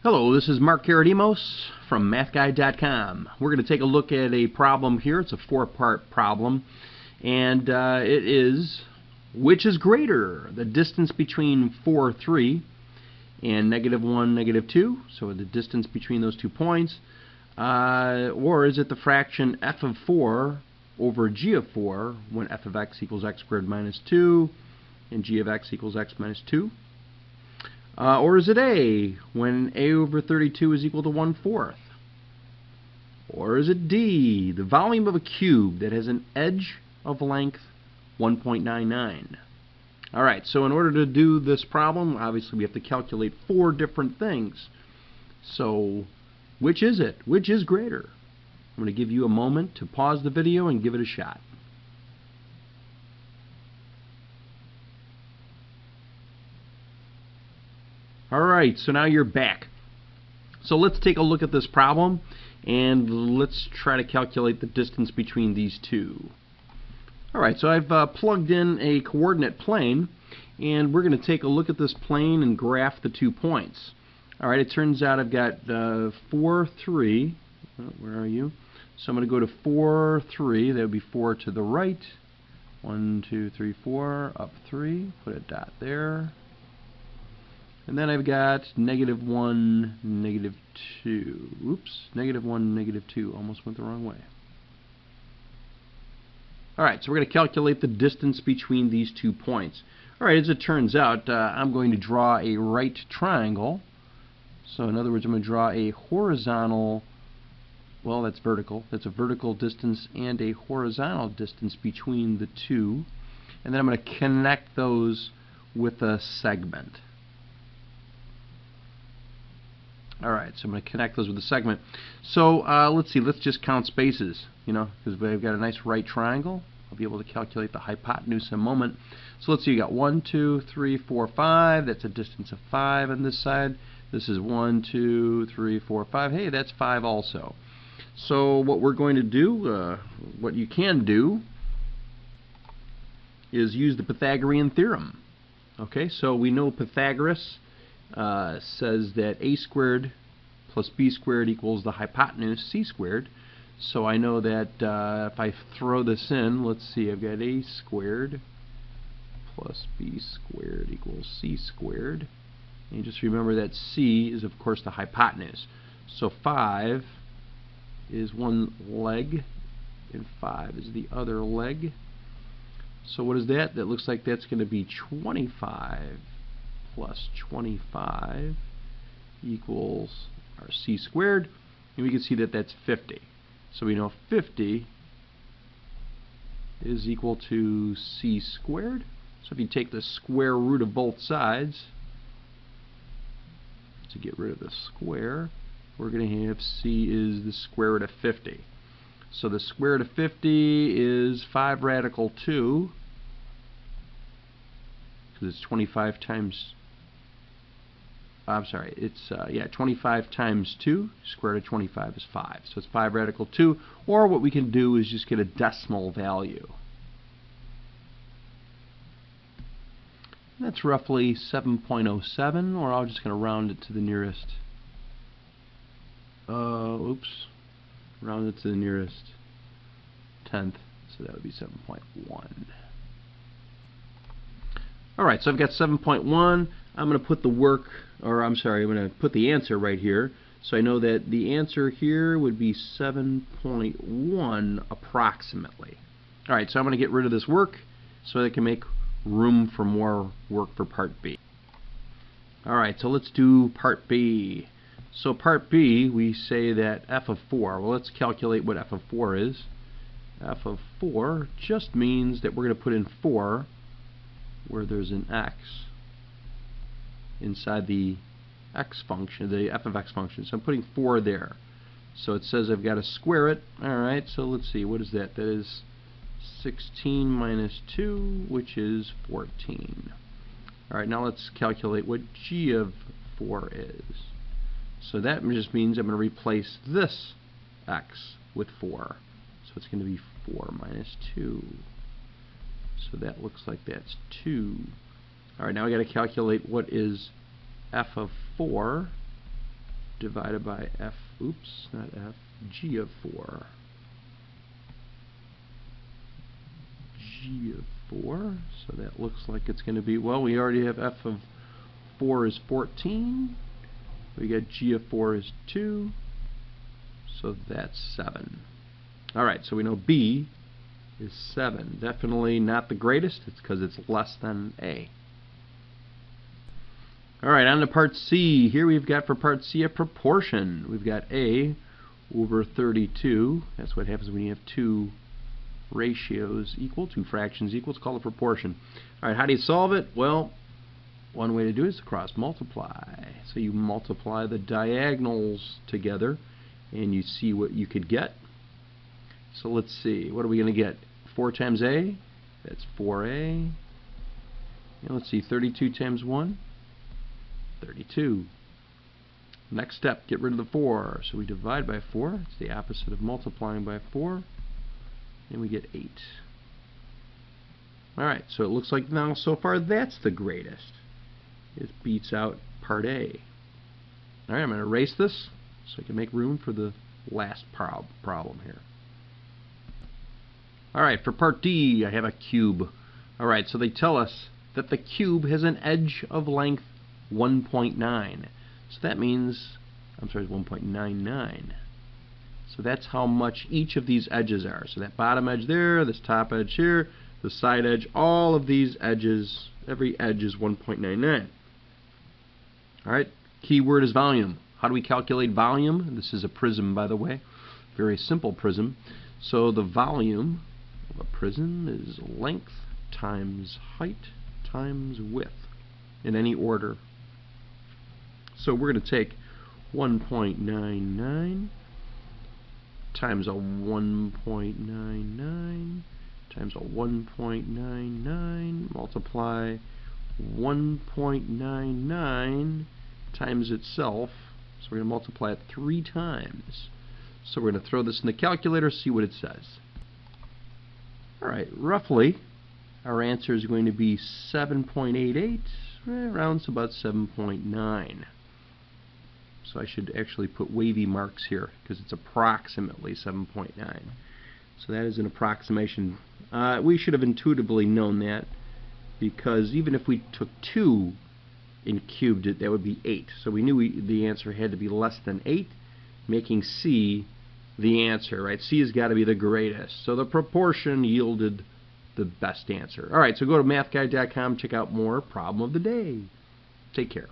Hello, this is Mark Karadimos from MATHguide.com. We're going to take a look at a problem here. It's a four-part problem, and it is, which is greater, the distance between 4, 3 and -1, -2, so the distance between those 2 points, or is it the fraction f of 4 over g of 4 when f of x equals x squared minus 2 and g of x equals x minus 2? Or is it A, when A over 32 is equal to 1/4? Or is it D, the volume of a cube that has an edge of length 1.99? Alright, so in order to do this problem, obviously we have to calculate 4 different things. So, which is it? Which is greater? I'm going to give you a moment to pause the video and give it a shot. Alright, so now you're back. So let's take a look at this problem and let's try to calculate the distance between these two. Alright, so I've plugged in a coordinate plane and we're going to take a look at this plane and graph the 2 points. Alright, it turns out I've got 4, 3. Where are you? So I'm going to go to 4, 3. That would be 4 to the right. 1, 2, 3, 4. Up 3. Put a dot there. And then I've got -1, -2. Oops, -1, -2. Almost went the wrong way. Alright, so we're going to calculate the distance between these 2 points. Alright, as it turns out, I'm going to draw a right triangle. So in other words, I'm going to draw a horizontal, well, that's vertical. That's a vertical distance and a horizontal distance between the two. And then I'm going to connect those with a segment. Alright, so I'm going to connect those with a segment. So let's see, let's just count spaces, because we've got a nice right triangle. I'll be able to calculate the hypotenuse in a moment. So let's see, you got 1, 2, 3, 4, 5. That's a distance of 5 on this side. This is 1, 2, 3, 4, 5. Hey, that's 5 also. So what we're going to do, what you can do, is use the Pythagorean theorem. Okay, so we know Pythagoras says that a squared plus b squared equals the hypotenuse c squared. So I know that if I throw this in, let's see, I've got a squared plus b squared equals c squared. And just remember that c is, of course, the hypotenuse. So 5 is one leg, and 5 is the other leg. So what is that? That looks like that's going to be 25 plus 25 equals our c squared, and we can see that that's 50. So we know 50 is equal to c squared. So if you take the square root of both sides to get rid of the square, we're going to have c is the square root of 50. So the square root of 50 is 5 radical 2, because it's 25 times, I'm sorry, it's 25 times 2, square root of 25 is 5. So it's 5 radical 2, or what we can do is just get a decimal value. That's roughly 7.07, or I'm just going to round it to the nearest, round it to the nearest tenth, so that would be 7.1. Alright, so I've got 7.1. I'm going to put the work, I'm going to put the answer right here. So I know that the answer here would be 7.1 approximately. Alright, so I'm going to get rid of this work so I can make room for more work for part B. Alright, so let's do part B. So part B, we say that f of 4. Well, let's calculate what f of 4 is. F of 4 just means that we're going to put in 4 where there's an x inside the x function, the f of x function. So I'm putting 4 there. So it says I've got to square it. Alright, so let's see, what is that? That is 16 minus 2, which is 14. Alright, now let's calculate what g of 4 is. So that just means I'm going to replace this x with 4. So it's going to be 4 minus 2. So that looks like that's 2. Alright, now I got to calculate what is f of 4. divided by f, oops, not f, g of 4. G of 4, so that looks like it's going to be, well, we already have f of 4 is 14. We got g of 4 is 2, so that's 7. Alright, so we know b is 7. Definitely not the greatest. It's because it's less than a. Alright, on to part C. Here we've got for part C a proportion. We've got a over 32. That's what happens when you have two ratios equal, two fractions equal. It's called a proportion. Alright, how do you solve it? Well, one way to do it is to cross multiply. So you multiply the diagonals together and you see what you could get. So let's see, what are we going to get? 4 times a, that's 4a. And let's see, 32 times 1, 32. Next step, get rid of the 4. So we divide by 4. It's the opposite of multiplying by 4. And we get 8. Alright, so it looks like now so far that's the greatest. It beats out part A. Alright, I'm going to erase this so I can make room for the last problem here. Alright, for part D, I have a cube. Alright, so they tell us that the cube has an edge of length 1.9. So that means, I'm sorry, 1.99. So that's how much each of these edges are. So that bottom edge there, this top edge here, the side edge, all of these edges, every edge is 1.99. Alright, key word is volume. How do we calculate volume? This is a prism, by the way. Very simple prism. So the volume of a prism is length times height times width in any order. So we're going to take 1.99 times a 1.99 times a 1.99 multiply 1.99 times itself. So we're going to multiply it 3 times. So we're going to throw this in the calculator, see what it says. Alright, roughly our answer is going to be 7.88, rounds about 7.9. So I should actually put wavy marks here because it's approximately 7.9. So that is an approximation. We should have intuitively known that, because even if we took 2 and cubed it, that would be 8. So we knew the answer had to be less than 8, making C the answer, right? C has got to be the greatest. So the proportion yielded the best answer. Alright, so go to MATHguide.com, check out more problem of the day. Take care.